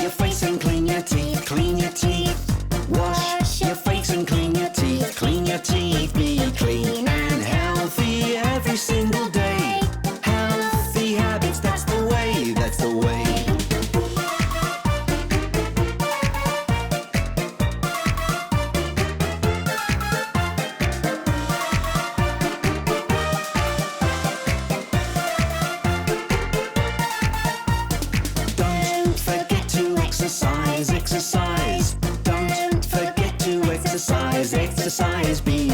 your face and clean your teeth, clean your teeth. Wash your face and clean your teeth, clean your teeth. Be clean and healthy every single day. Healthy habits, that's the way, that's the way. Don't forget to exercise, exercise. Don't forget to exercise, exercise. Be